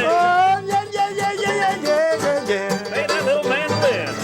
Oh, yeah, yeah, yeah, yeah, yeah, yeah, yeah, yeah. Play that little mandolin.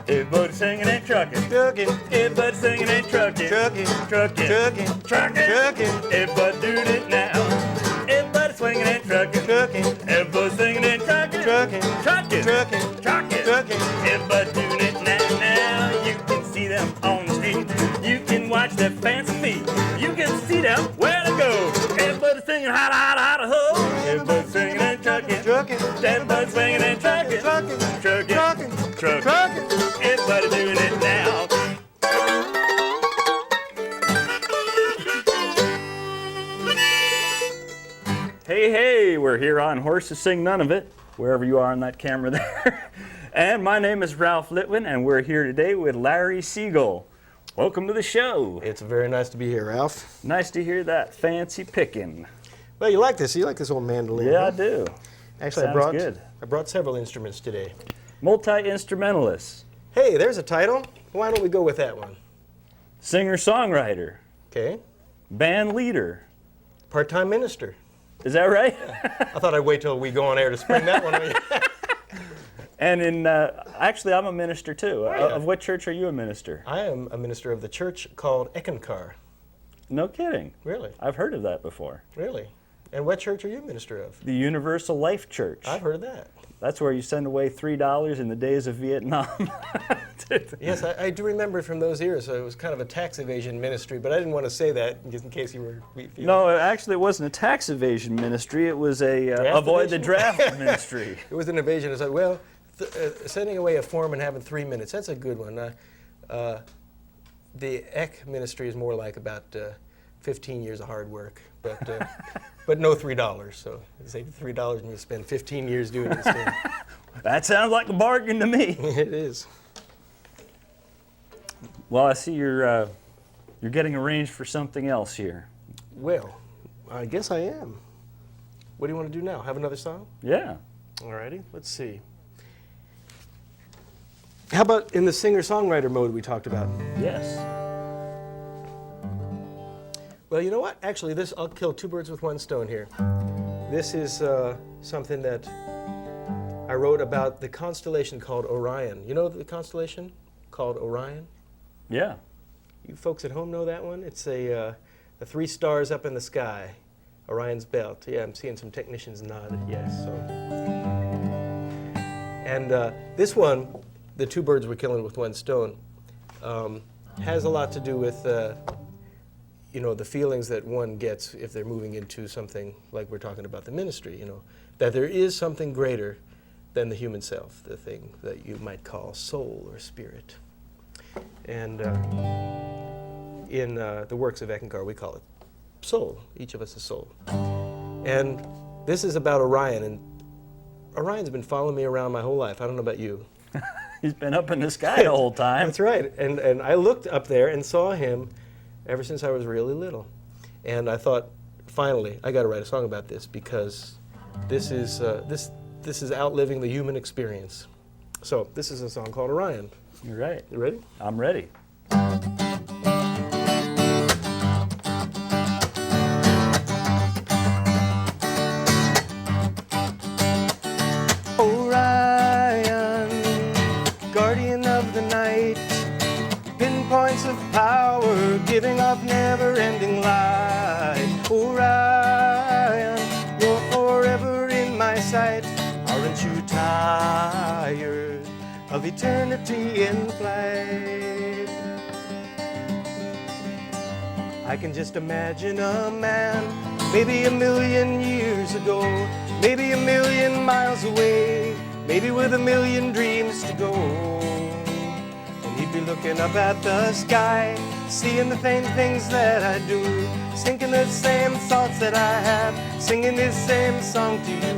Everybody singing and trucking. Trucking, Everybody singing and trucking. trucking, Trucking. trucking, Trucking. trucking, Everybody doing it now. Everybody swinging and trucking. trucking, Everybody singing and trucking. trucking, Trucking. trucking, Trucking. trucking. Everybody doing it now. Now you can see them on the street. You can watch their fancy feet. You can see them where to go. Everybody singing holla, holla, holla, ho. Everybody singing and trucking. Trucking, Everybody swinging and trucking. trucking, Trucking. trucking, Trucking. trucking. Everybody doing it now. Hey, hey, we're here on Horses Sing None of It, wherever you are on that camera there. And my name is Ralph Litwin, and we're here today with Larry Siegel. Welcome to the show. It's very nice to be here, Ralph. Nice to hear that fancy picking. Well, you like this? You like this old mandolin? Yeah, I huh? do. Actually, Sounds good. I brought several instruments today. Multi-instrumentalist, Hey, there's a title. Why don't we go with that one? singer-songwriter, Okay. band leader. Part-time minister. Is that right? I thought I'd wait till we go on air to spring that one on you. And actually, I'm a minister too. Are ya? Of what church are you a minister? I am a minister of the church called Eckankar. No kidding. Really? I've heard of that before. Really? And what church are you a minister of? The Universal Life Church. I've heard of that. That's where you send away $3 in the days of Vietnam. Yes, I do remember from those years. So it was kind of a tax evasion ministry, but I didn't want to say that just in case you were. No, actually, it wasn't a tax evasion ministry. It was a Draft avoid the evasion? draft ministry. It was an evasion. I said, well, sending away a form and having 3 minutes. That's a good one. The Eck ministry is more like about 15 years of hard work, but no $3. So you save $3 and you spend 15 years doing it instead. That sounds like a bargain to me. It is. Well, I see you're getting arranged for something else here. Well, I guess I am. What do you want to do now? Have another song? Yeah. Alrighty, let's see. How about in the singer-songwriter mode we talked about? Yes. Well, you know what? Actually, I'll kill two birds with one stone here. This is something that I wrote about the constellation called Orion. You know the constellation called Orion? Yeah. You folks at home know that one? It's the 3 stars up in the sky, Orion's belt. Yeah, I'm seeing some technicians nod yes. So. And this one, the two birds we're killing with one stone, has a lot to do with the feelings that one gets if they're moving into something like we're talking about the ministry, that there is something greater than the human self, the thing that you might call soul or spirit. And in the works of Eckankar, we call it soul. Each of us is soul. And this is about Orion, and Orion's been following me around my whole life. I don't know about you. He's been up in the sky the whole time. That's right. And I looked up there and saw him ever since I was really little. And I thought, finally, I got to write a song about this because this is outliving the human experience. So this is a song called Orion. You're right. You ready? I'm ready. Orion, guardian of the night, pinpoints of power, giving off never-ending light. Orion, you're forever in my sight. Aren't you tired of eternity in flight? I can just imagine a man, maybe 1,000,000 years ago, maybe 1,000,000 miles away, maybe with 1,000,000 dreams to go. And he'd be looking up at the sky, seeing the same things that I do, thinking the same thoughts that I have, singing this same song to you.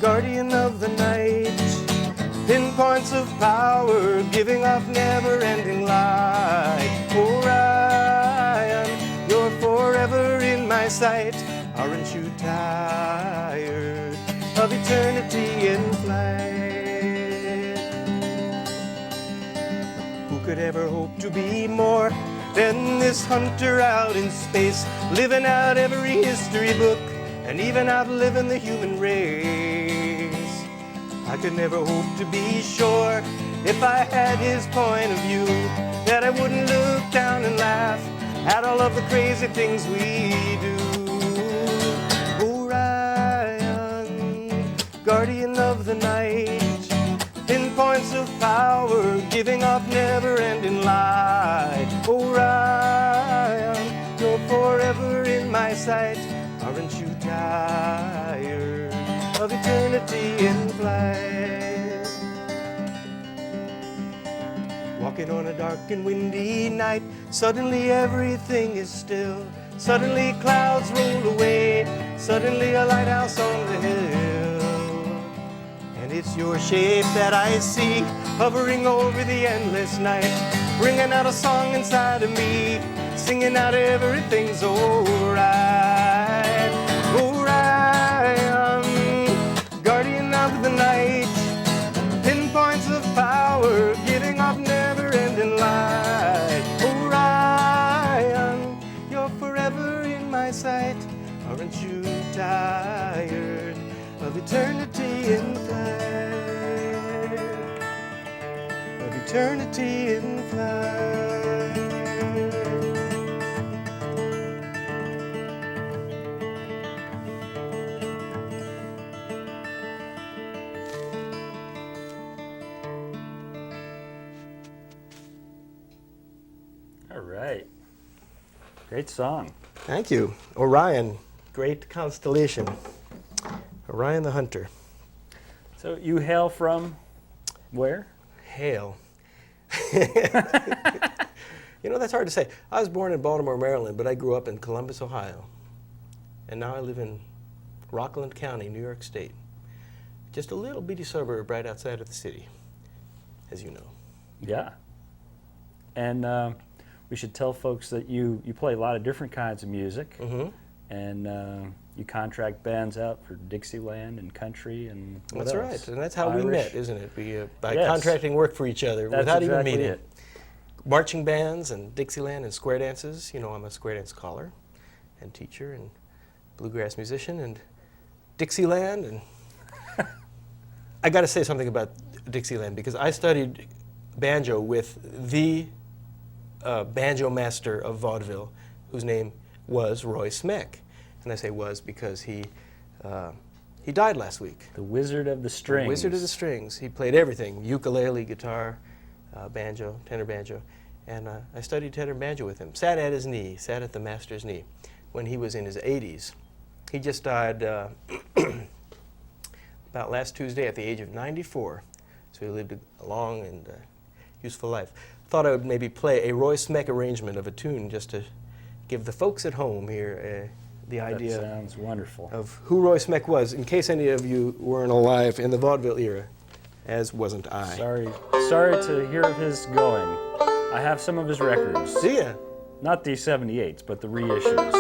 Guardian of the night, pinpoints of power, giving off never-ending light. Orion, you're forever in my sight. Aren't you tired of eternity in flight? Who could ever hope to be more than this hunter out in space, living out every history book and even outliving the human race? I could never hope to be sure, if I had his point of view, that I wouldn't look down and laugh at all of the crazy things we do. Orion, guardian of the night, pinpoints of power, giving off never-ending light. Orion, you're forever in my sight. Aren't you tired of eternity in flight? Walking on a dark and windy night, suddenly everything is still. Suddenly clouds roll away, suddenly a lighthouse on the hill. And it's your shape that I see, hovering over the endless night, bringing out a song inside of me, singing out everything's alright. Orion, guardian of the night, pinpoints of power, giving off never-ending light. Orion, you're forever in my sight. Aren't you tired of eternity in flight? Of eternity in flight. All right. Great song. Thank you. Orion, great constellation. Orion the Hunter. So you hail from where? Hail. You know, that's hard to say. I was born in Baltimore, Maryland, but I grew up in Columbus, Ohio. And now I live in Rockland County, New York State. Just a little bitty suburb right outside of the city, as you know. Yeah. And we should tell folks that you play a lot of different kinds of music. Mm-hmm. And you contract bands out for Dixieland and country and what That's else? right, and that's how we Irish. met, isn't it? We, by Yes. contracting work for each other That's without exactly even meeting. it. Marching bands and Dixieland and square dances. You know, I'm a square dance caller and teacher and bluegrass musician and Dixieland. And I got to say something about Dixieland because I studied banjo with the banjo master of vaudeville, whose name was Roy Smeck. And I say was because he died last week. The Wizard of the Strings. The Wizard of the Strings. He played everything, ukulele, guitar, banjo, tenor banjo. And I studied tenor banjo with him. Sat at his knee, sat at the master's knee when he was in his 80s. He just died about last Tuesday at the age of 94. So he lived a long and useful life. Thought I would maybe play a Roy Smeck arrangement of a tune just to give the folks at home here the idea That sounds wonderful. of who Roy Smeck was, in case any of you weren't alive in the vaudeville era, as wasn't I. Sorry to hear of his going. I have some of his records. See ya. Not the 78s, but the reissues.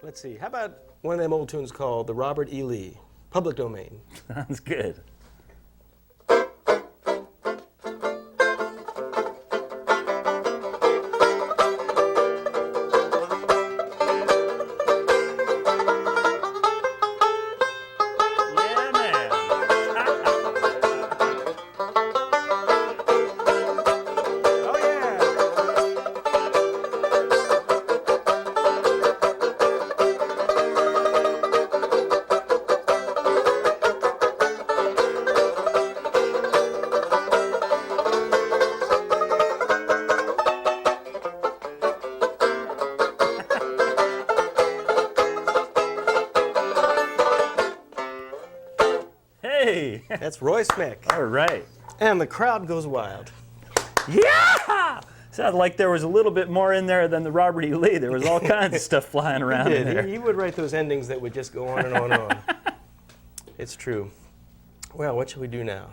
Let's see, how about one of them old tunes called the Robert E. Lee, public domain. Sounds good. Yeah, man. Oh yeah! Hey! That's Roy Smeck. All right. And the crowd goes wild. Yeah! Sounded like there was a little bit more in there than the Robert E. Lee. There was all kinds of stuff flying around in there. He would write those endings that would just go on and on and on. It's true. Well, what shall we do now?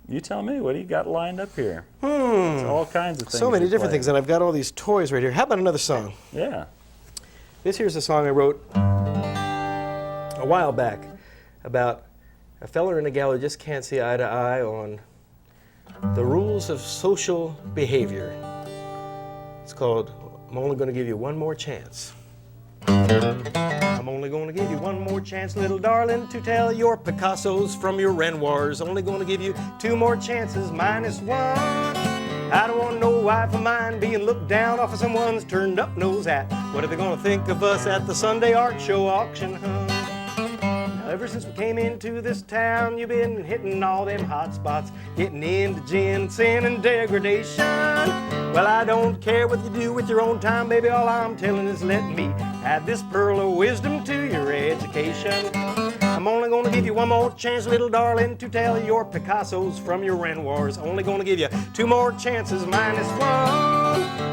You tell me, what do you got lined up here? It's all kinds of things. So many you're different playing. things, and I've got all these toys right here. How about another song? Yeah. This here's a song I wrote a while back about a fella and a gal who just can't see eye to eye on the rules of social behavior. It's called I'm Only Gonna Give You One More Chance. I'm only gonna give you one more chance, little darling, to tell your Picassos from your Renoirs. Only gonna give you two more chances, minus one. I don't want no wife of mine being looked down off of someone's turned up nose hat. What are they gonna think of us at the Sunday art show auction, huh? Now, ever since we came into this town, you've been hitting all them hot spots, getting into gin, sin, and degradation. Well, I don't care what you do with your own time, baby. All I'm telling is let me add this pearl of wisdom to your education. I'm only gonna give you one more chance, little darling, to tell your Picassos from your Renoirs. Only gonna give you two more chances, minus one.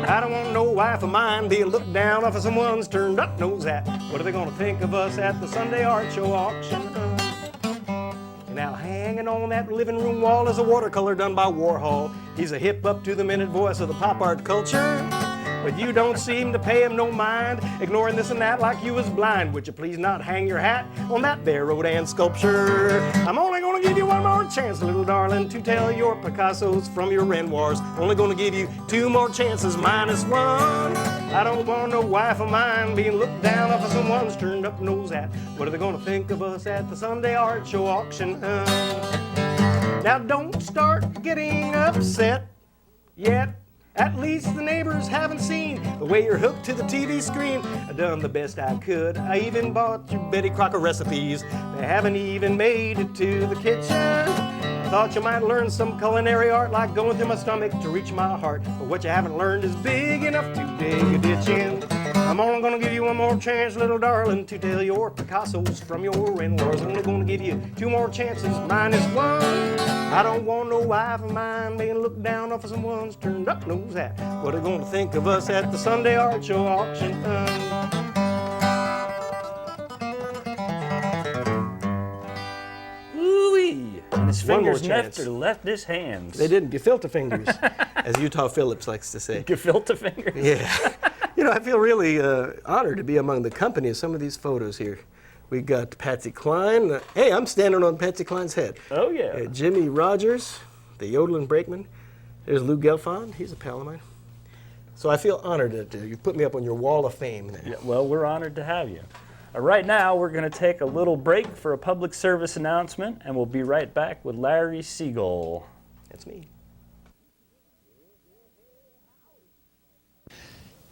I don't want no wife of mine being looked down off of someone's turned up nose hat. What are they gonna think of us at the Sunday art show auction? Now hanging on that living room wall is a watercolor done by Warhol. He's a hip up to the minute voice of the pop art culture. But you don't seem to pay him no mind, ignoring this and that like you was blind. Would you please not hang your hat on that there Rodin sculpture? I'm only gonna give you one more chance, little darling, to tell your Picassos from your Renoirs. Only gonna give you two more chances, minus one. I don't want no wife of mine being looked down off of someone's turned up nose hat. What are they gonna think of us at the Sunday art show auction? Now don't start getting upset yet. At least the neighbors haven't seen the way you're hooked to the TV screen. I done the best I could. I even bought you Betty Crocker recipes. They haven't even made it to the kitchen. I thought you might learn some culinary art like going through my stomach to reach my heart. But what you haven't learned is big enough to dig a ditch in. I'm only gonna give you one more chance, little darling, to tell your Picassos from your in-laws. Only gonna give you 2 more chances, -1. I don't want no wife of mine being looked down off of someone's turned up nose hat. What are gonna think of us at the Sunday art show auction? Ooh-wee. And his One more fingers chance. never left his hands. They didn't. Gefilte fingers, as Utah Phillips likes to say. Gefilte fingers. Yeah. You know, I feel really honored to be among the company of some of these photos here. We got Patsy Cline. Hey, I'm standing on Patsy Cline's head. Oh, yeah. Jimmy Rogers, the yodeling brakeman. There's Lou Gelfand. He's a pal of mine. So I feel honored that you put me up on your wall of fame there. Yeah, well, we're honored to have you. Right now, we're going to take a little break for a public service announcement, and we'll be right back with Larry Siegel. That's me.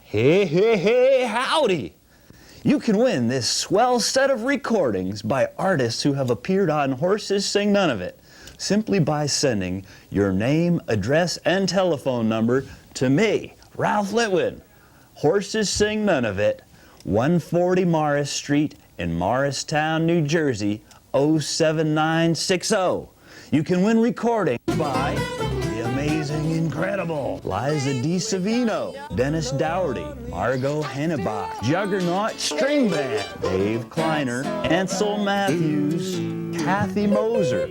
Hey, howdy! You can win this swell set of recordings by artists who have appeared on Horses Sing None of It, simply by sending your name, address, and telephone number to me, Ralph Litwin. Horses Sing None of It, 140 Morris Street in Morristown, New Jersey, 07960. You can win recordings by the amazing, incredible Liza DiSavino, Dennis Dougherty, Margot Hennebach, Juggernaut String Band, Dave Kleiner, Ansel Matthews, Kathy Moser,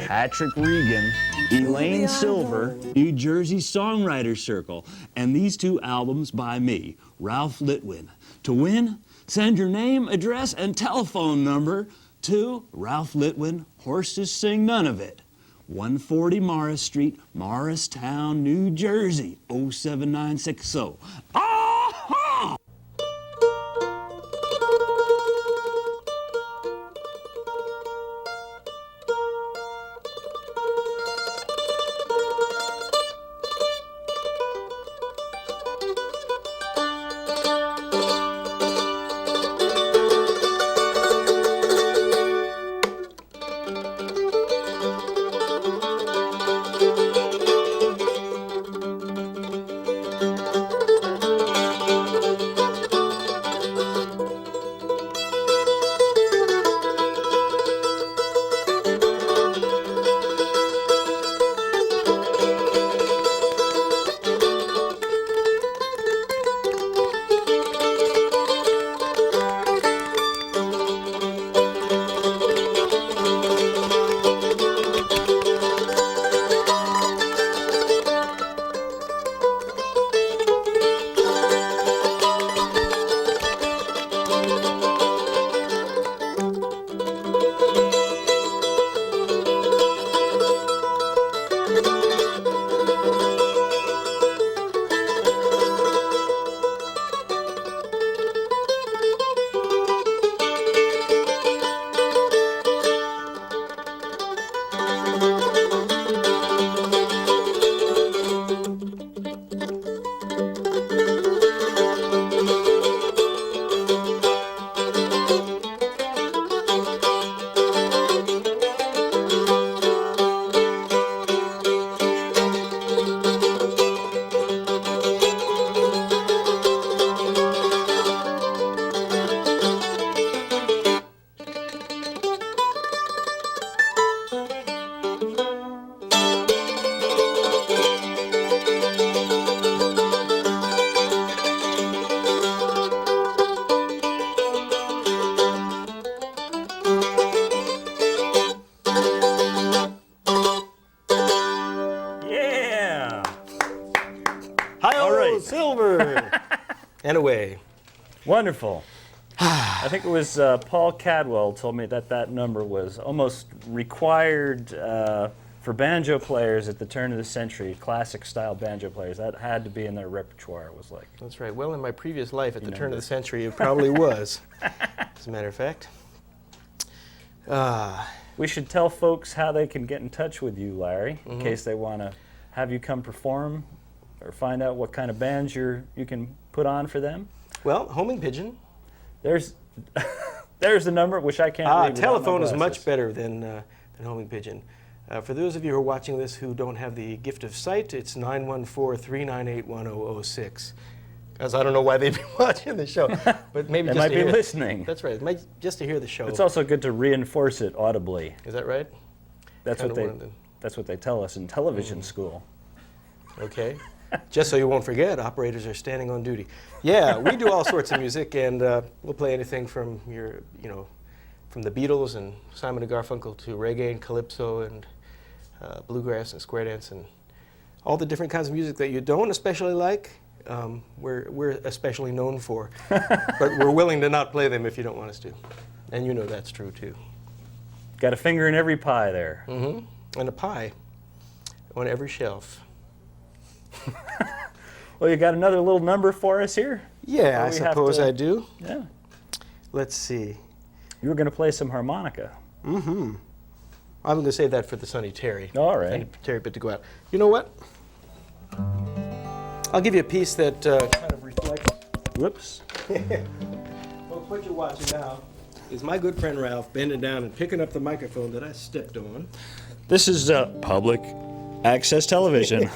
Patrick Regan, Elaine Silver, New Jersey Songwriter Circle, and these 2 albums by me, Ralph Litwin. To win, send your name, address, and telephone number to Ralph Litwin, Horses Sing None of It, 140 Morris Street, Morristown, New Jersey, 07960. Ah-ha! Silver! And away. Wonderful. I think it was Paul Cadwell told me that that number was almost required for banjo players at the turn of the century, classic style banjo players. That had to be in their repertoire, it was like. That's right. Well, in my previous life at the turn of the century, it probably was, as a matter of fact. We should tell folks how they can get in touch with you, Larry, in case they want to have you come perform or find out what kind of bands you can put on for them. Well, homing pigeon. There's the number, which I can't read. Telephone is much better than homing pigeon. For those of you who are watching this who don't have the gift of sight, it's 914-398-1006. As I don't know why they'd be watching the show, but maybe They just might to be hear listening. That's right. Just to hear the show. It's also good to reinforce it audibly. Is that right? That's Kinda what wanted to- that's what they tell us in television school. Okay. Just so you won't forget, operators are standing on duty. Yeah, we do all sorts of music, and we'll play anything from from the Beatles and Simon and Garfunkel to reggae and calypso and bluegrass and square dance and all the different kinds of music that you don't especially like. We're especially known for, but we're willing to not play them if you don't want us to, and you know that's true too. Got a finger in every pie there. Mm-hmm. And a pie on every shelf. Well, you got another little number for us here? Yeah, Or I we have suppose to- I do. Yeah. Let's see. You were going to play some harmonica. Mm-hmm. I'm going to save that for the Sonny Terry. All right. Sonny Terry bit to go out. You know what? I'll give you a piece that kind of reflects. Whoops. Folks, what you're watching now is my good friend Ralph bending down and picking up the microphone that I stepped on. This is public access television.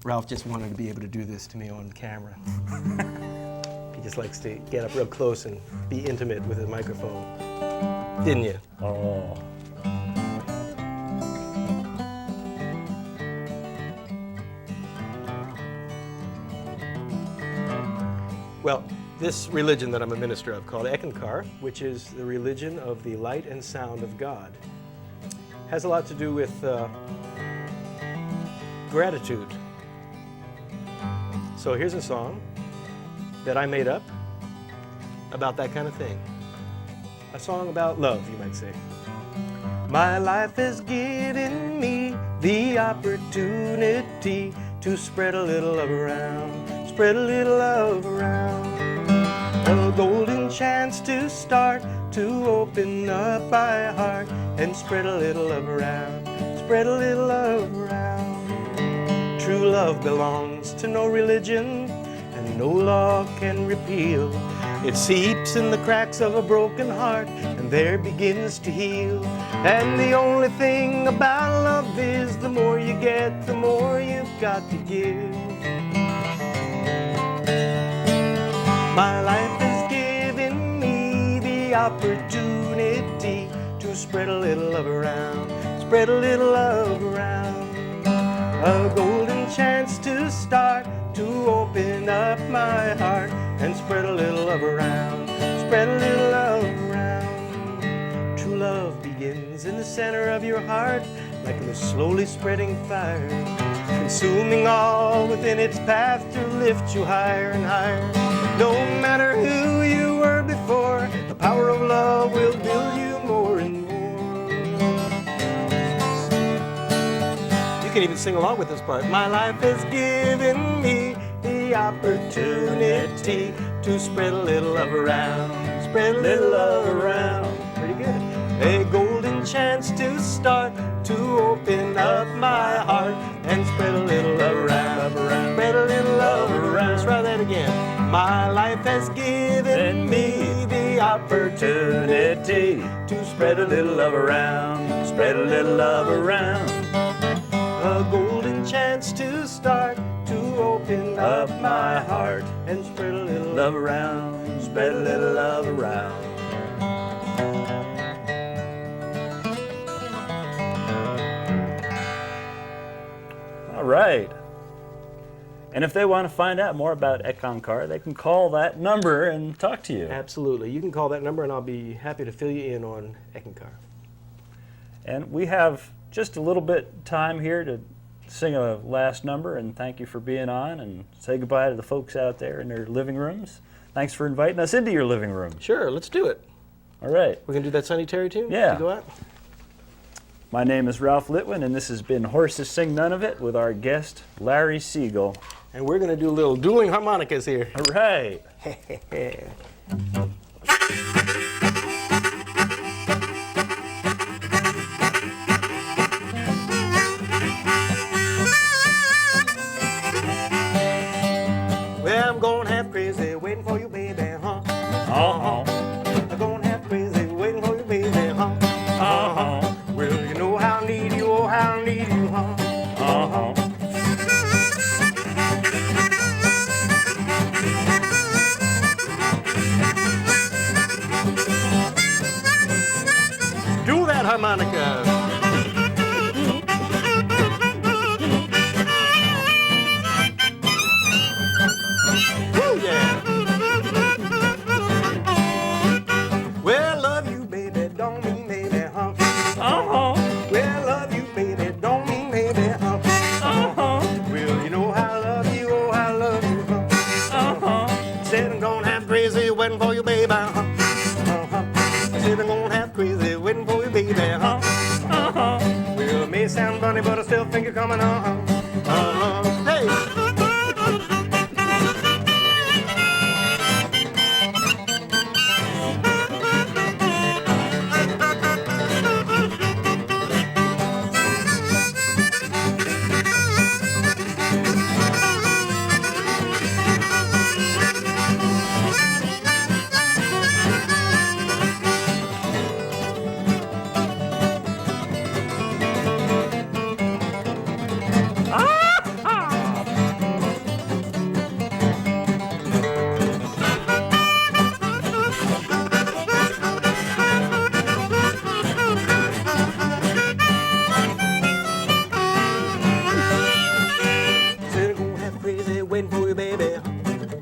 Ralph just wanted to be able to do this to me on camera. He just likes to get up real close and be intimate with his microphone. Didn't you? Oh. Well, this religion that I'm a minister of, called Eckankar, which is the religion of the light and sound of God, has a lot to do with gratitude. So here's a song that I made up about that kind of thing. A song about love, you might say. My life has given me the opportunity to spread a little love around, spread a little love around. A golden chance to start, to open up my heart and spread a little love around, spread a little love around. True love belongs to no religion, and no law can repeal. It seeps in the cracks of a broken heart, and there begins to heal. And the only thing about love is the more you get, the more you've got to give. My life has given me the opportunity to spread a little love around, spread a little love around. A golden chance to start, to open up my heart and spread a little love around, spread a little love around. True love begins in the center of your heart, like a slowly spreading fire, consuming all within its path to lift you higher and higher. No matter who you were before, the power of love will build you more and more. You can even sing along with this part. My life has given me the opportunity to spread a little love around, spread a little love around. Pretty good. A golden chance to start, to open up my heart and spread a little love around, spread a little love around. Let's try that again. My life has given me the opportunity to spread a little love around, spread a little love around. A golden chance to start, to open up my heart and spread a little love around, spread a little love around. All right. And if they want to find out more about Eckankar, they can call that number and talk to you. Absolutely. You can call that number and I'll be happy to fill you in on Eckankar. And we have just a little bit time here to sing a last number and thank you for being on and say goodbye to the folks out there in their living rooms. Thanks for inviting us into your living room. Sure, let's do it. All right. We're going to do that Sonny Terry tune? Yeah. To go out? My name is Ralph Litwin, and this has been Horses Sing None of It with our guest, Larry Siegel. And we're going to do a little dueling harmonicas here. All right. Well, I'm going half crazy waiting for you, baby, huh? Uh-huh. I'm going half crazy waiting for you, baby, huh? Uh-huh. Well, you know how I need you, oh, how I need you, huh? Uh-huh. harmonica. Woo, yeah. Well, love you, baby, don't mean maybe, huh? Uh-huh. Well, love you, baby, don't mean maybe, huh? Uh-huh. Well, you know I love you, oh, I love you, huh? Uh-huh. Said I'm gonna have crazy wedding for you, baby, huh? Uh-huh. I said I'm gonna have crazy wedding for you, baby, huh? Uh-huh. Well, it may sound funny, but I still think you're coming, uh-huh. Uh-huh. Hey! Said I'm gonna have crazy waiting for you, baby.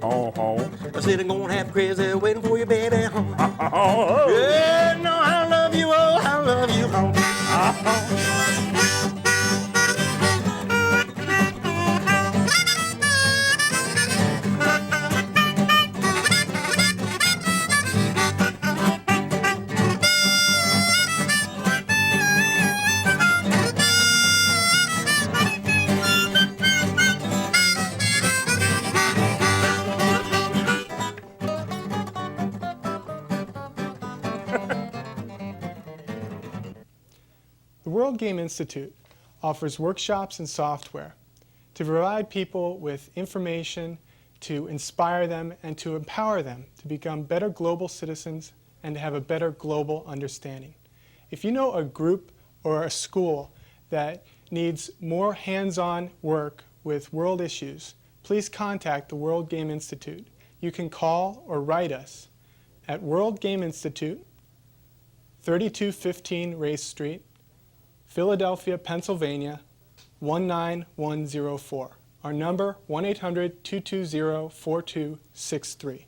Uh-huh. I said I'm gonna have crazy waiting for you, baby. Uh-huh. Yeah, no, I love you, oh, I love you. The World Game Institute offers workshops and software to provide people with information, to inspire them, and to empower them to become better global citizens and to have a better global understanding. If you know a group or a school that needs more hands-on work with world issues, please contact the World Game Institute. You can call or write us at World Game Institute, 3215 Race Street, Philadelphia, Pennsylvania, 19104. Our number, 1-800-220-4263.